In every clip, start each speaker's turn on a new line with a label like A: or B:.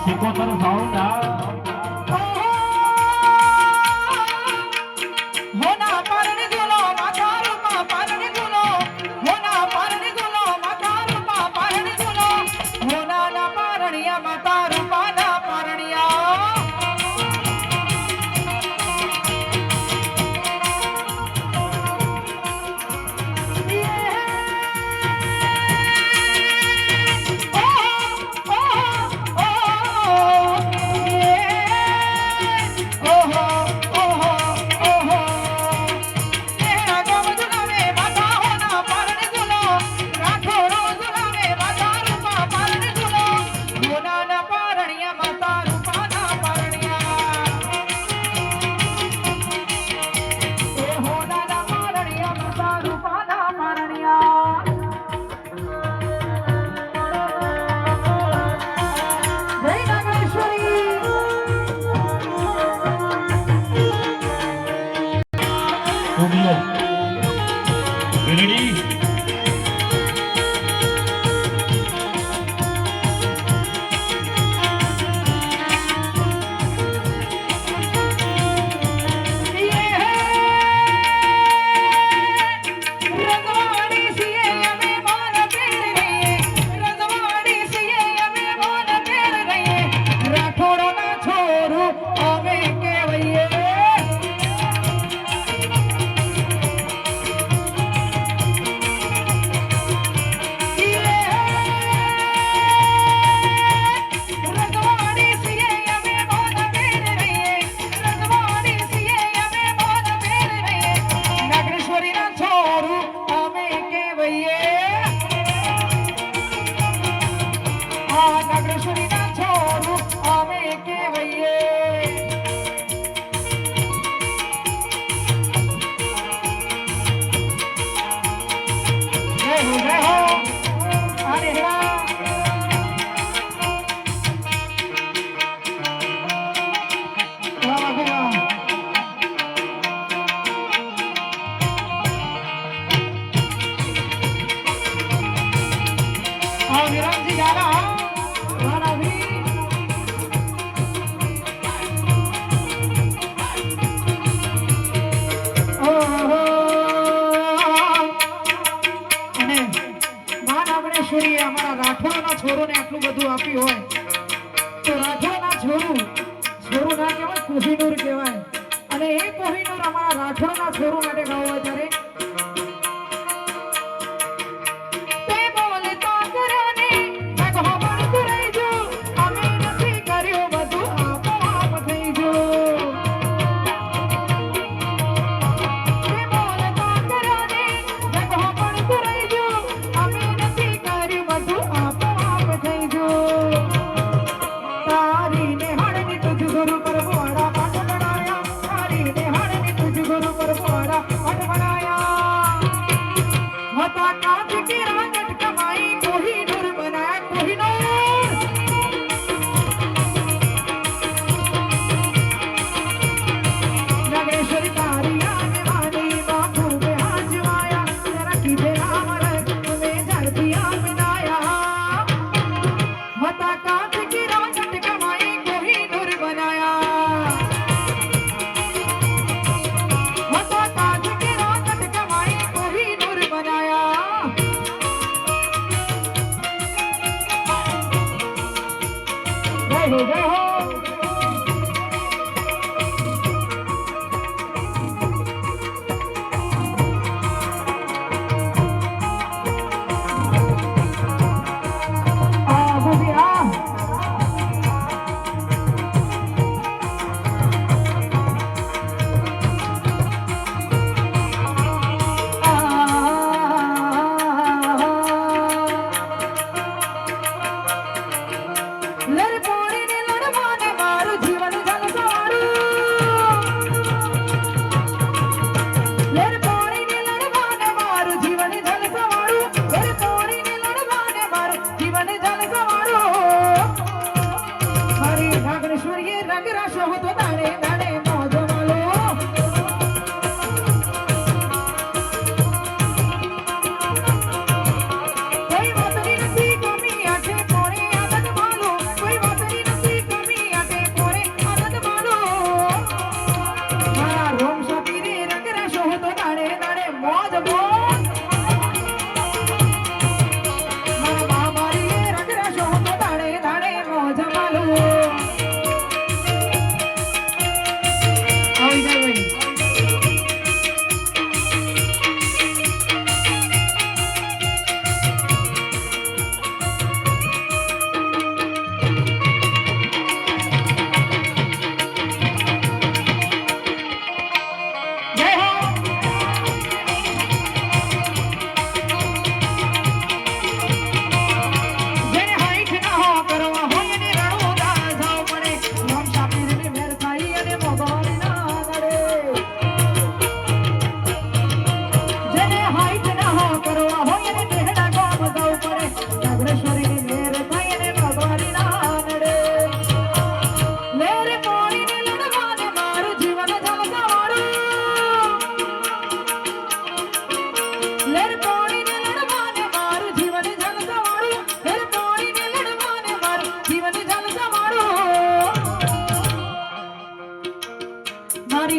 A: શીખોતર sound
B: અમારા રાઠોડના છોરોને આટલું બધું આપ્યું હોય તો રાઠોડના છોરું ના કહેવાય કોહિનૂર કહેવાય અને એ કોહિનૂર અમારા રાઠોડના છોરો માટે ગાવ હોય ત્યારે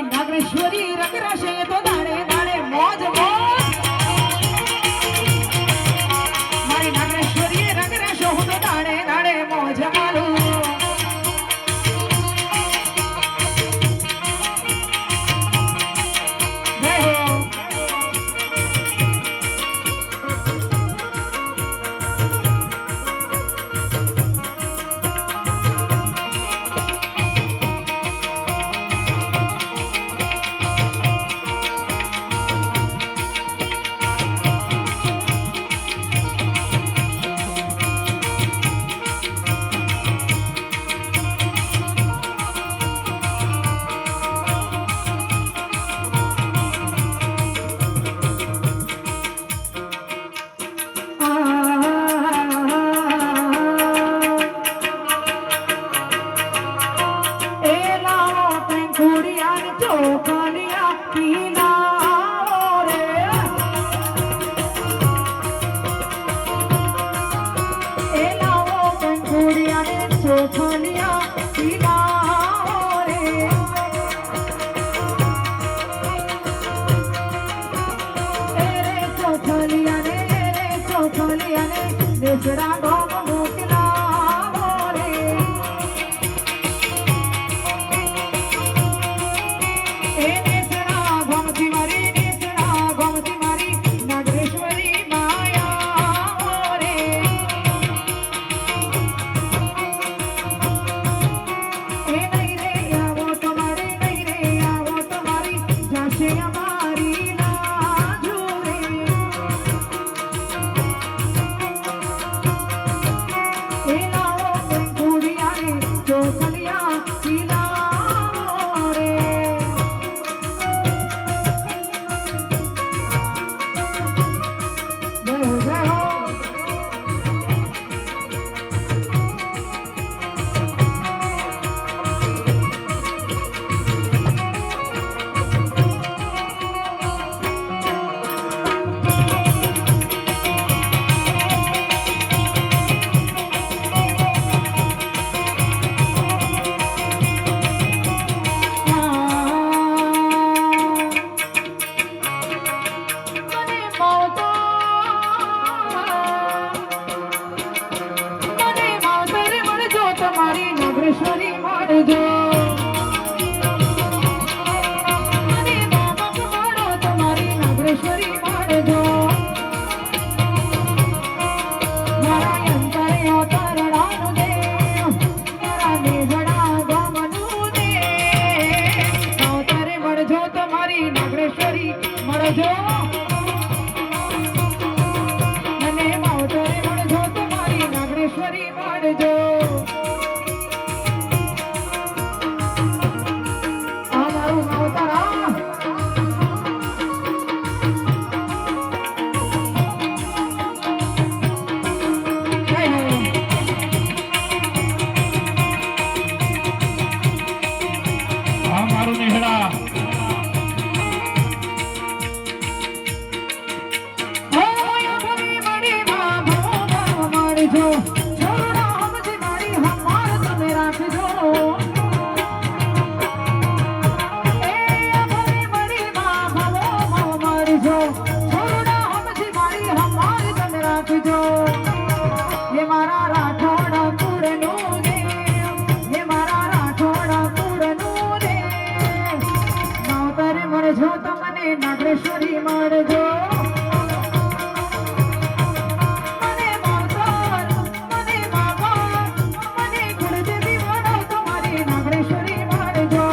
B: નાગેશ્વરી રંગ રાશે તો દાડે દાડે મોજ મોજ મારી નાગેશ્વરી રંગ રાશો હું તો દાડે દાડે મોજ મારું નેસડા ગોમ મોકલાવો રે એ નેસડા ગોમથી મારી નાગેશ્વરી માયા રે એ નહીં રે આવો તમારી જાશે અમારી લાજો રે એ લાવો કુડિયાને ચોકલિયા ખીલાવો રે જય હો જય હો તમારી નાગેશ્વરી મળજો મને બાબા મળો તમારી નાગેશ્વરી મળજો મારા અંતરે અવતરણાનું દેવ મારા નેસડા ગોમનું દેવ અવતરે મળજો તમારી નાગેશ્વરી મળજો મને અવતરે મળજો તમારી નાગેશ્વરી મળજો
A: આ મારું નેહડા
B: મળજો તમને નાગેશ્વરી મળજો મને માતા મને બાબા મને કુળદેવી મળો તમારી નાગેશ્વરી મળજો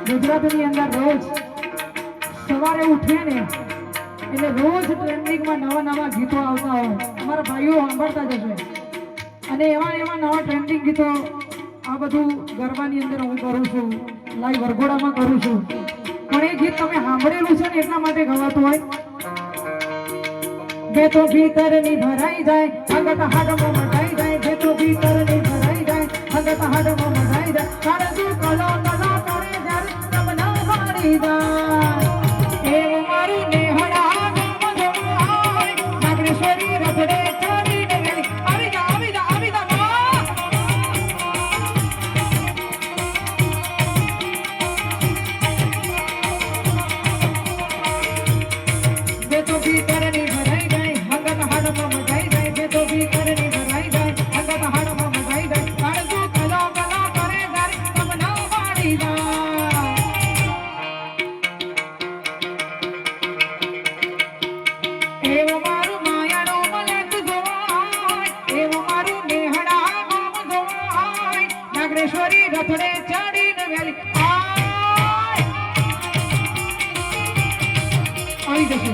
B: ગુજરાતની અંદર રોજ સવારે ઉઠીએ ને એટલે રોજ ટ્રેન્ડિંગમાં નવા ગીતો આવતા હોય અમારા ભાઈઓ સાંભળતા જ હશે અને એવા નવા ટ્રેન્ડિંગ ગીતો આ બધું ગરબાની અંદર હું કરું છું લાઈવ વરઘોડામાં કરું છું પણ એ ગીત તમે સાંભળેલું છે ને એટલા માટે ગવાતું હોય બે તો ભીતરની ભરાઈ જાય અંગત હાડમાં મટાઈ જાય બે તો ભીતરની ભરાઈ જાય અંગત હાડમાં મટાઈ જાય કાળજુ કલો કલો કરે જ્યારે તમના મારી જાય એવું મારું નેહડા નાગેશ્વરી રખડે ચડીને ગઈ આવી જા બે તો ભીતરની ભરાઈ જાય અંગત હાડમાં મટાઈ જાય બે તો ભીતરની ભરાઈ જાય અંગત હાડમાં મટાઈ જાય કાળજુ કલો કલો કરે જ્યારે તમના મારી જાય એવું મારું માયાનું મલક જોવાય એવું મારું નેહડા ગામ જોવાય નાગેશ્વરી રથડે ચડીને વેલી આવી જશે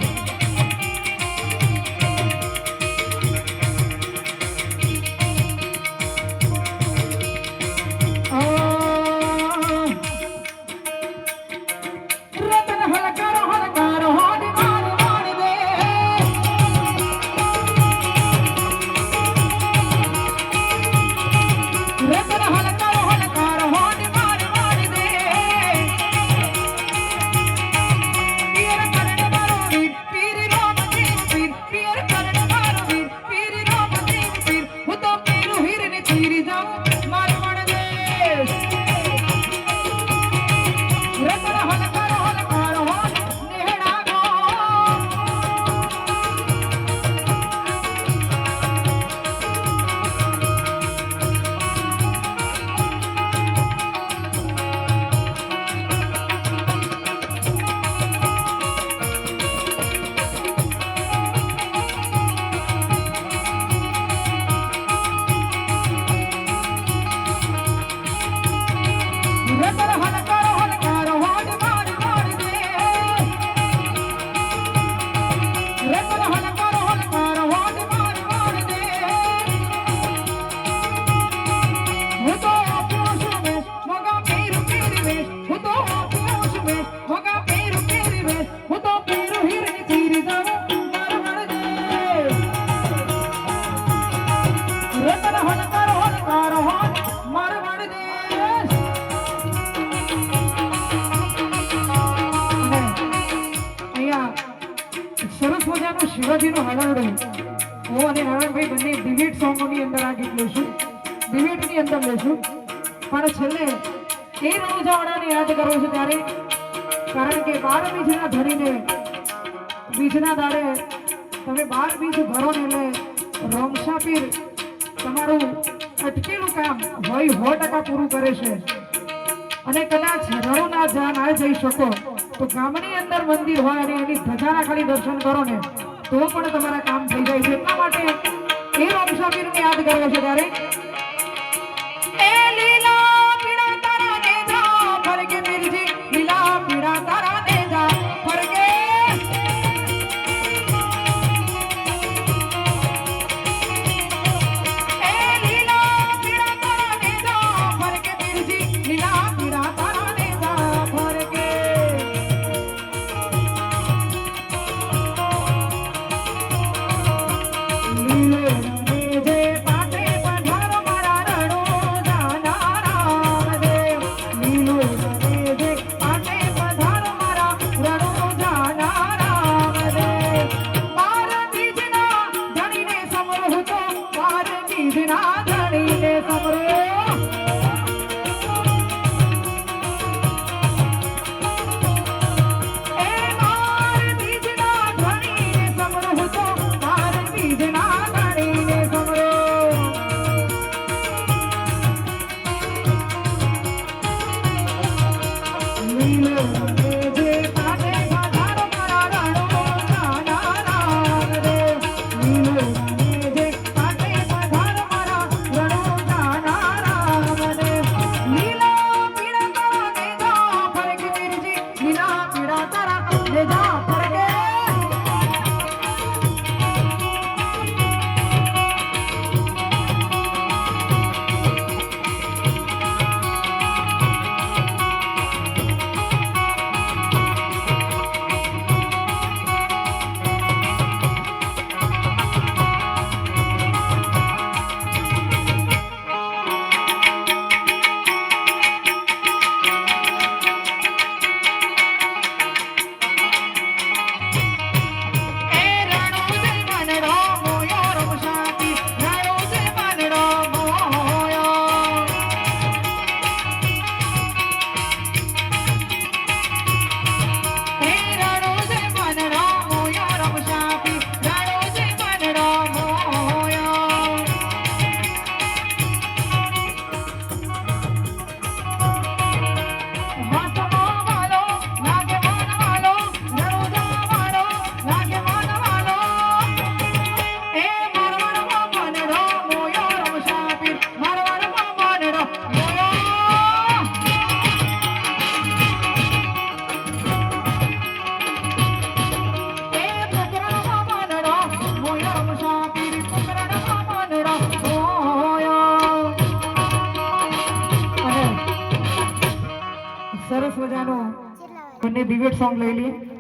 B: રતન હલકારો હલકારો હોડી મારી દે રતન હલકારો હલકારો હોડી મારી દે જમાનાનું શિવાજીનું હરણું હું અને હરણભાઈ બંને ડિબેટ સોંગોની અંદર આ ગીત લઈશું, ડિબેટની અંદર લઈશું. પણ છેલ્લે એ રણુજાવાડાને યાદ કરો છો ત્યારે, કારણ કે 12 બીજના ધણીને બીજના દાડે તમે 12 બીજ ભરો ને એટલે રોમશા પીર તમારું અટકેલું કામ હોય 100% પૂરું કરે છે. અને કદાચ રણુના ના જઈ શકો તો ગામની અંદર મંદિર હોય અને એની ધજાના ખાલી દર્શન કરો ને તો પણ તમારા કામ થઈ જાય છે. એટલા માટે એ રોમશા પીરને યાદ કરો છો ત્યારે એ લીલા પીળા તારા દેજા ફરકે પીરજી, લીલા પીળા તારા દેજા ફરકે સરસ મજાનો બંને ડિબેટ સોંગ લઈ લઈએ.